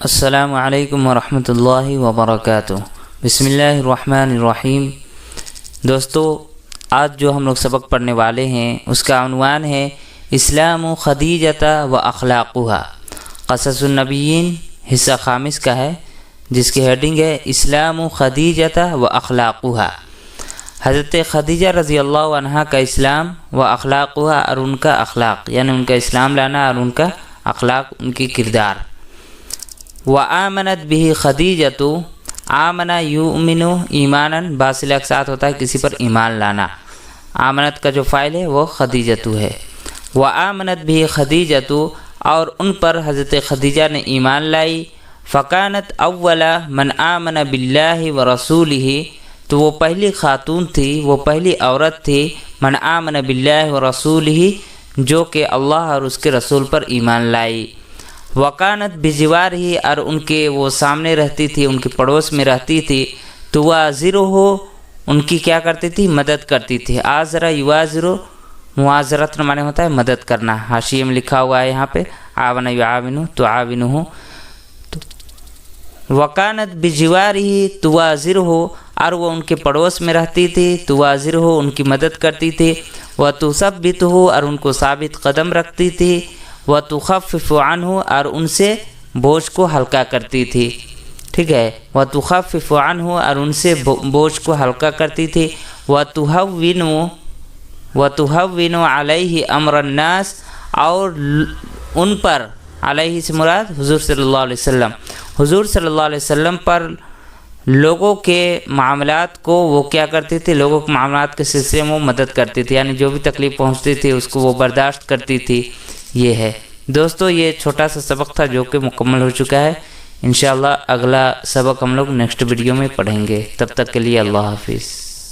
السلام علیکم ورحمۃ اللہ وبرکاتہ۔ بسم اللہ الرحمن الرحیم۔ دوستو، آج جو ہم لوگ سبق پڑھنے والے ہیں اس کا عنوان ہے اسلام خدیجہ و اخلاقها، قصص النبیین حصہ خامس کا ہے، جس کی ہیڈنگ ہے اسلام خدیجہ و اخلاقها۔ حضرت خدیجہ رضی اللہ عنہا کا اسلام و اخلاقها، اور ان کا اخلاق یعنی ان کا اسلام لانا اور ان کا اخلاق، ان کی کردار۔ وآمنت به خدیجۃ، آمنا یؤمن ایمانا، باصلہ کے ساتھ ہوتا ہے کسی پر ایمان لانا۔ آمنت کا جو فاعل ہے وہ خدیجۃ ہے۔ وآمنت به خدیجۃ، اور ان پر حضرت خدیجہ نے ایمان لائی۔ فکانت اول من آمن باللہ ورسولہ، تو وہ پہلی خاتون تھی، وہ پہلی عورت تھی، من آمن باللہ ورسولہ، جو کہ اللہ اور اس کے رسول پر ایمان لائی۔ وکانت بجوارہ، اور ان کے وہ سامنے رہتی تھی، ان کے پڑوس میں رہتی تھی۔ توازرہ، ان کی کیا کرتی تھی؟ مدد کرتی تھی۔ آزرہ یوازر، معاذرت معنی ہوتا ہے مدد کرنا۔ حاشیے میں لکھا ہوا ہے یہاں پہ آون یعاون تعاونہ۔ وکانت بجوارہ توازرہ، اور وہ ان کے پڑوس میں رہتی تھی۔ توازرہ، ان کی مدد کرتی تھی۔ وتثبتہ، اور ان کو ثابت قدم رکھتی تھی۔ وتخفف عنہ، اور ان سے بوجھ کو ہلکا کرتی تھی۔ ٹھیک ہے، وتخفف عنہ، اور ان سے بوجھ کو ہلکا کرتی تھی۔ وتهون علیہ امر الناس، اور ان پر، علیہ سے مراد حضور صلی اللہ علیہ وسلم، حضور صلی اللہ علیہ وسلم پر لوگوں کے معاملات کو وہ کیا کرتی تھی؟ لوگوں کے معاملات کے سلسلے میں وہ مدد کرتی تھی، یعنی جو بھی تکلیف پہنچتی تھی اس کو وہ برداشت کرتی تھی۔ یہ ہے دوستو، یہ چھوٹا سا سبق تھا جو کہ مکمل ہو چکا ہے۔ انشاءاللہ اگلا سبق ہم لوگ نیکسٹ ویڈیو میں پڑھیں گے۔ تب تک کے لیے اللہ حافظ۔